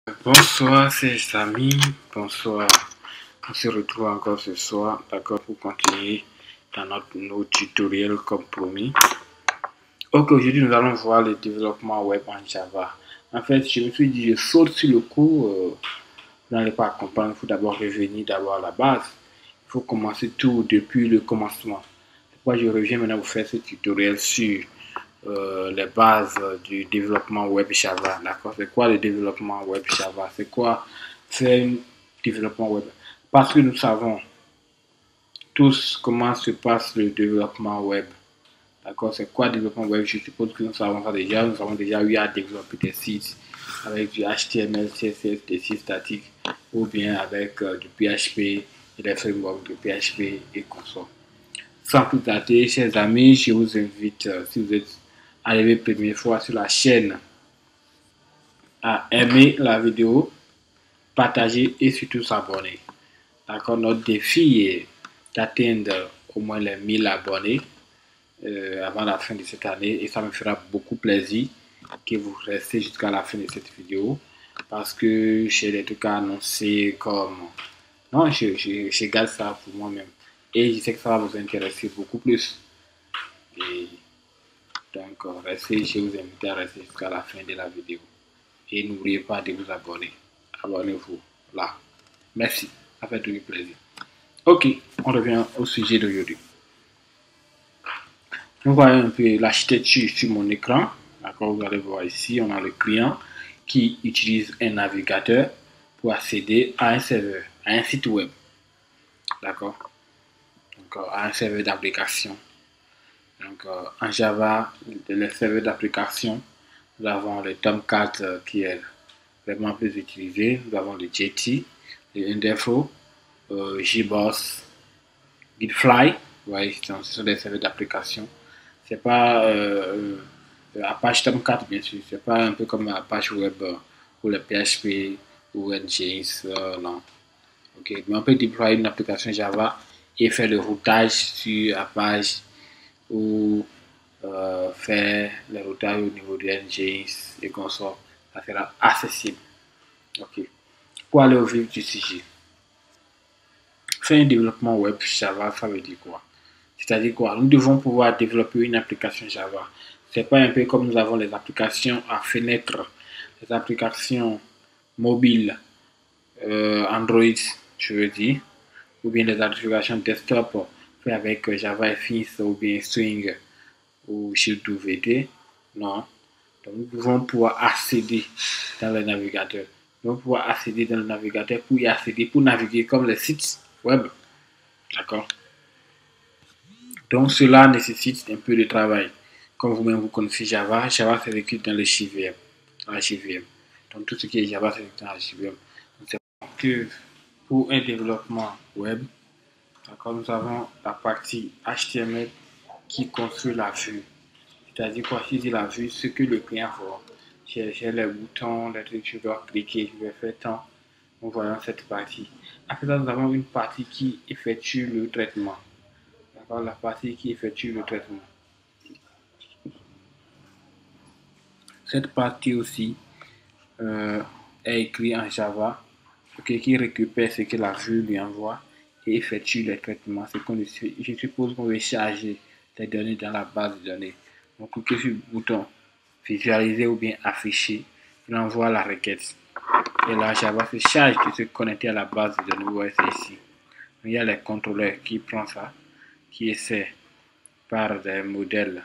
Bonsoir, chers amis. Bonsoir. On se retrouve encore ce soir, d'accord, pour continuer dans nos tutoriels comme promis. Ok, aujourd'hui nous allons voir le développement web en Java. En fait, je me suis dit, je saute sur le coup. Vous n'allez pas comprendre. Il faut d'abord revenir d'abord à la base. Il faut commencer tout depuis le commencement. C'est pourquoi je reviens maintenant vous faire ce tutoriel sur les bases du développement web Java. D'accord? C'est quoi le développement web Java? C'est quoi faire un développement web? Parce que nous savons tous comment se passe le développement web. D'accord? C'est quoi le développement web? Je suppose que nous savons ça déjà. Nous avons déjà eu à développer des sites avec du HTML, CSS, des sites statiques, ou bien avec du PHP et des frameworks de PHP et consorts. Sans plus tarder, chers amis, je vous invite, si vous êtes arrivé première fois sur la chaîne, à aimer la vidéo, partager et surtout s'abonner. D'accord? Notre défi est d'atteindre au moins les 1000 abonnés avant la fin de cette année et ça me fera beaucoup plaisir que vous restez jusqu'à la fin de cette vidéo parce que j'ai des trucs à annoncer comme... Non, je garde ça pour moi-même et je sais que ça va vous intéresser beaucoup plus. Et donc, restez, je vous invite à rester jusqu'à la fin de la vidéo. Et n'oubliez pas de vous abonner. Abonnez-vous là. Merci. Ça fait toujours plaisir. Ok, on revient au sujet d'aujourd'hui. Nous voyons un peu l'architecture sur mon écran. D'accord, vous allez voir ici, on a le client qui utilise un navigateur pour accéder à un serveur, à un site web. D'accord, donc à un serveur d'application. Donc en Java, les serveurs d'application, nous avons le Tomcat qui est vraiment plus utilisé. Nous avons le JT, le Indefo, JBoss, Gitfly. Ouais, ce sont des serveurs d'application. C'est pas Apache Tomcat, bien sûr. C'est pas un peu comme Apache Web ou le PHP ou Nginx, non. Ok, mais on peut déployer une application Java et faire le routage sur Apache ou faire le routage au niveau du Nginx et consorts. Ça sera accessible. Ok. Pour aller au vif du sujet. Faire un développement web Java, ça veut dire quoi? C'est-à-dire quoi? Nous devons pouvoir développer une application Java. C'est pas un peu comme nous avons les applications à fenêtre, les applications mobiles, Android, je veux dire, ou bien les applications desktop faites avec JavaFX ou bien Swing ou JWT. Non. Donc, nous devons pouvoir accéder dans le navigateur. Nous devons pouvoir accéder dans le navigateur pour y accéder, pour naviguer comme les sites web. D'accord? Donc, cela nécessite un peu de travail. Comme vous-même, vous connaissez Java. Java s'exécute dans le JVM. Dans la JVM. Donc, tout ce qui est Java s'exécute dans la JVM. Donc, c'est que pour un développement web, d'accord, nous avons la partie HTML qui construit la vue. C'est-à-dire quoi, si j'ai la vue, ce que le client voit. J'ai les boutons, les trucs, je dois cliquer, je vais faire tant. Nous voyons cette partie. Après ça, nous avons une partie qui effectue le traitement. D'accord, la partie qui effectue le traitement. Cette partie aussi est écrite en Java, okay, qui récupère ce que la vue lui envoie et effectue les traitements. Je suppose qu'on veut charger les données dans la base de données. Donc, cliquez sur le bouton visualiser ou bien afficher, il envoie la requête. Et là, Java se charge de se connecter à la base de données. Vous voyez ici. Il y a les contrôleurs qui prennent ça, qui essaient par des modèles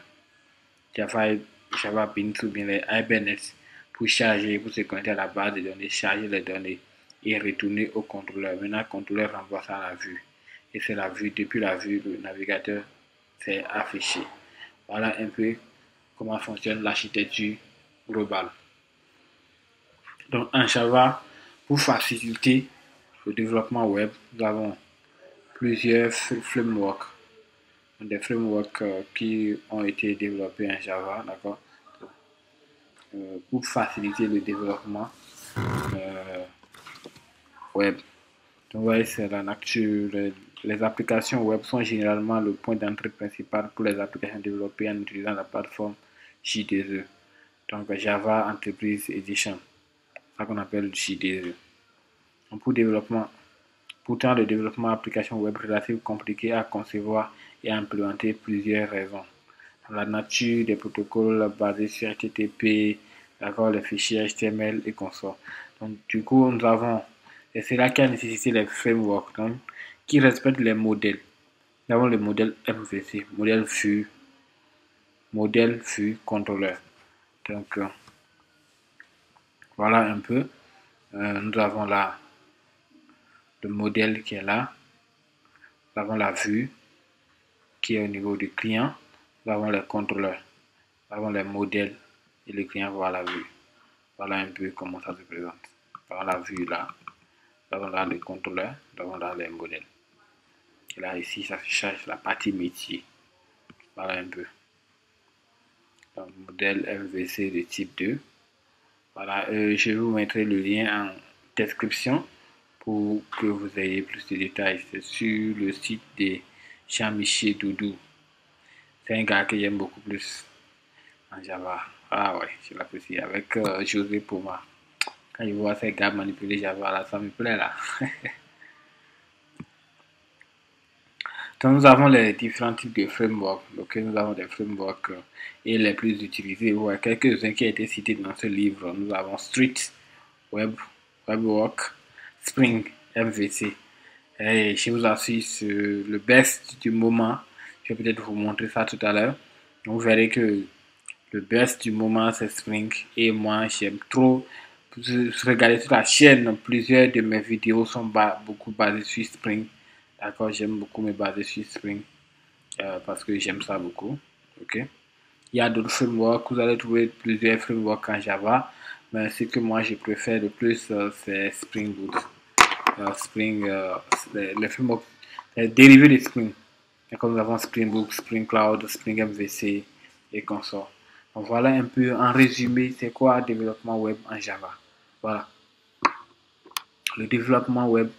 Java Beans ou bien les Hibernate pour charger, pour se connecter à la base de données, charger les données et retourner au contrôleur. Maintenant, le contrôleur renvoie ça à la vue. Et c'est la vue, depuis la vue, le navigateur s'est affiché. Voilà un peu comment fonctionne l'architecture globale. Donc en Java, pour faciliter le développement web, nous avons plusieurs frameworks. Des frameworks qui ont été développés en Java, d'accord, pour faciliter le développement web. Donc, vous voyez, c'est la nature. Les applications web sont généralement le point d'entrée principal pour les applications développées en utilisant la plateforme J2E. Donc, Java Enterprise Edition. ça qu'on appelle le JDE. Donc, pourtant, le développement d'applications web relativement compliqué à concevoir et à implémenter plusieurs raisons. Dans la nature des protocoles basés sur HTTP, d'accord, les fichiers HTML et consorts. Donc, du coup, nous avons, et c'est là qui a nécessité les frameworks, donc, qui respectent les modèles. Nous avons le modèle MVC, modèle Vue contrôleur. Donc, voilà un peu. Nous avons là le modèle qui est là. Nous avons la vue qui est au niveau du client. Nous avons les contrôleurs. Nous avons les modèles et le client voit la vue. Voilà un peu comment ça se présente. Nous avons la vue là. Nous avons là le contrôleur. Nous avons là les modèles. Et là, ici, ça se charge la partie métier. Voilà un peu. Donc, modèle MVC de type 2. Voilà, je vous mettrai le lien en description pour que vous ayez plus de détails. C'est sur le site de Jean-Michel Doudou. C'est un gars que j'aime beaucoup plus en Java. Ah ouais, je l'apprécie. Avec José Poma. Quand je vois ces gars manipuler Java, là, ça me plaît là. Donc, nous avons les différents types de frameworks. Donc, nous avons des frameworks et les plus utilisés. Ouais, quelques-uns qui ont été cités dans ce livre. Nous avons Street, WebWork, Spring, MVC. Et je vous assure, le best du moment. Je vais peut-être vous montrer ça tout à l'heure. Vous verrez que le best du moment, c'est Spring. Et moi, j'aime trop regarder sur la chaîne. Plusieurs de mes vidéos sont beaucoup basées sur Spring. D'accord, j'aime beaucoup me baser sur Spring parce que j'aime ça beaucoup. Ok. Il y a d'autres frameworks, vous allez trouver plusieurs frameworks en Java, mais ce que moi je préfère le plus, c'est Spring Boot. Les frameworks, les dérivés de Spring. Comme nous avons Spring Boot, Spring Cloud, Spring MVC et consorts. Donc voilà un peu en résumé, c'est quoi le développement web en Java. Voilà. Le développement web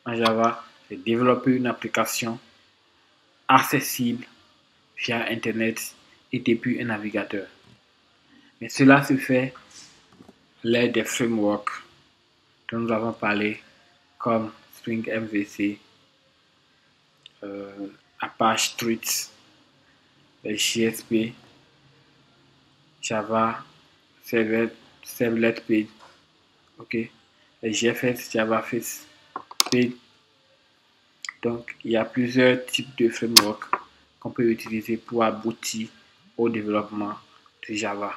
en Java, c'est développer une application accessible via Internet et depuis un navigateur. Mais cela se fait à l'aide des frameworks dont nous avons parlé, comme Spring MVC, Apache Struts, JSP, Java, Servlet Page, ok, GFS, JavaFX Page. Donc, il y a plusieurs types de frameworks qu'on peut utiliser pour aboutir au développement de Java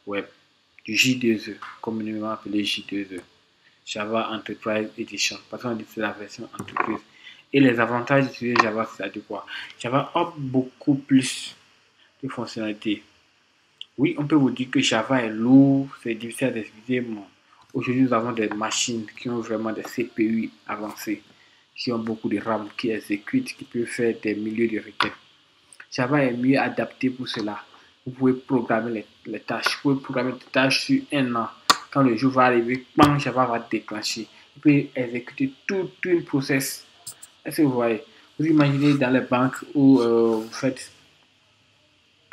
Web, du J2E, communément appelé J2E, Java Enterprise Edition, parce qu'on dit que c'est la version entreprise. Et les avantages d'utiliser Java, c'est de quoi? Java offre beaucoup plus de fonctionnalités. Oui, on peut vous dire que Java est lourd, c'est difficile à expliquer, mais aujourd'hui, nous avons des machines qui ont vraiment des CPU avancés, qui ont beaucoup de RAM, qui exécutent, qui peuvent faire des milliers de requêtes. Java est mieux adapté pour cela. Vous pouvez programmer les tâches. Vous pouvez programmer des tâches sur un an. Quand le jour va arriver, bang, Java va déclencher. Vous pouvez exécuter toute une process. Est-ce que vous voyez? Vous imaginez dans les banques où vous faites,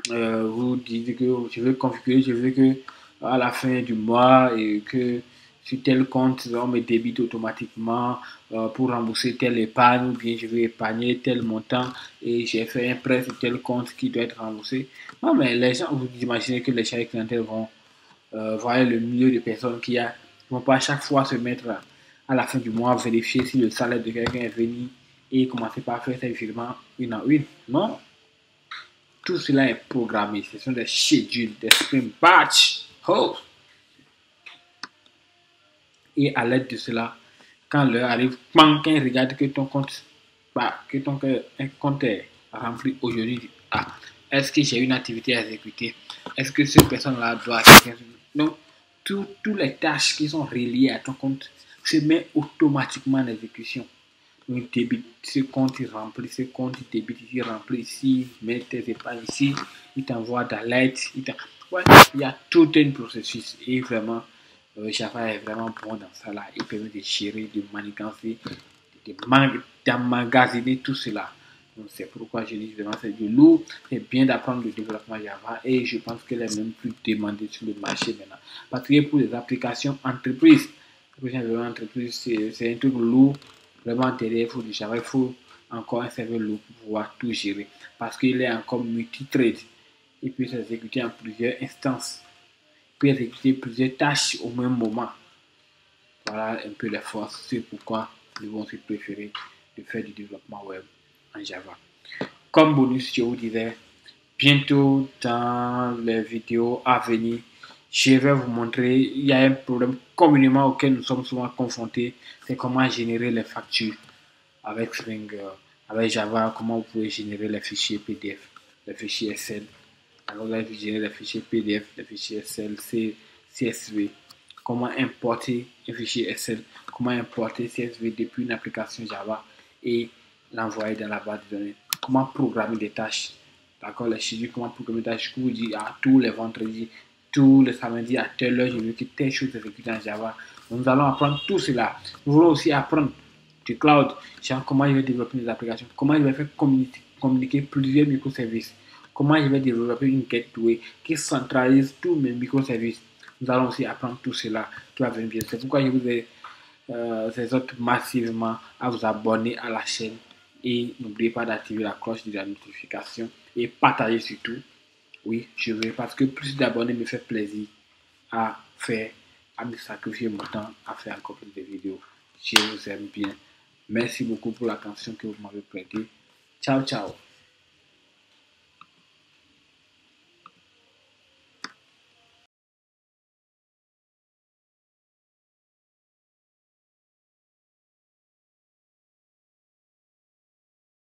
vous dites que je veux configurer, je veux que à la fin du mois et que sur tel compte, on me débite automatiquement pour rembourser telle épargne, ou bien je veux épargner tel montant et j'ai fait un prêt sur tel compte qui doit être remboursé. Non, mais les gens, vous imaginez que les chargés clientèles vont voir le milieu de personnes qu'il y a. Ils ne vont pas à chaque fois se mettre à la fin du mois, vérifier si le salaire de quelqu'un est venu et commencer par faire ses virements une à une. Non, tout cela est programmé. Ce sont des schedules, des sprint batch. Oh! Et à l'aide de cela, quand l'heure arrive, quand il regarde que ton compte, un compte est rempli aujourd'hui, ah, est-ce que j'ai une activité à exécuter? Est-ce que cette personne-là doit... Donc, toutes les tâches qui sont reliées à ton compte se mettent automatiquement en exécution. Donc, il débite ce compte, il remplit ce compte, il débite ici, il remplit ici, il met tes épargnes ici, il t'envoie d'alerte, ouais, il y a tout un processus et vraiment, Java est vraiment bon dans ça là. Il permet de gérer, de manigancer, d'emmagasiner tout cela. Donc c'est pourquoi je dis vraiment c'est du lourd. C'est bien d'apprendre le développement Java et je pense qu'elle est même plus demandée sur le marché maintenant. Parce que pour les applications entreprises, c'est un truc lourd. Vraiment derrière, il faut du Java, il faut encore un serveur lourd pour pouvoir tout gérer. Parce qu'il est encore multi-trade. Il peut s'exécuter en plusieurs instances. Il peut exécuter plusieurs tâches au même moment. Voilà un peu les forces. C'est pourquoi nous avons aussi préféré de faire du développement web en Java. Comme bonus, je vous disais, bientôt dans les vidéos à venir, je vais vous montrer, il y a un problème communément auquel nous sommes souvent confrontés, c'est comment générer les factures avec Spring, avec Java, comment vous pouvez générer les fichiers PDF, les fichiers Excel. Alors là, vous générez les fichiers PDF, les fichiers Excel, CSV, comment importer un fichier Excel, comment importer CSV depuis une application Java et l'envoyer dans la base de données, comment programmer des tâches. D'accord, les schedules, comment programmer des tâches. Je vous dis tous les vendredis, tous les samedis à telle heure, je veux que telle chose s'exécute en Java. Nous allons apprendre tout cela. Nous voulons aussi apprendre du cloud, genre comment je vais développer des applications, comment je vais faire communiquer plusieurs microservices, comment je vais développer une gateway qui centralise tous mes microservices. Nous allons aussi apprendre tout cela qui va venir bien. C'est pourquoi je vous exhorte massivement à vous abonner à la chaîne et n'oubliez pas d'activer la cloche de la notification et partager surtout. Oui, je veux parce que plus d'abonnés me fait plaisir à faire, à me sacrifier mon temps à faire encore plus de vidéos. Je vous aime bien. Merci beaucoup pour l'attention que vous m'avez prêtée. Ciao, ciao.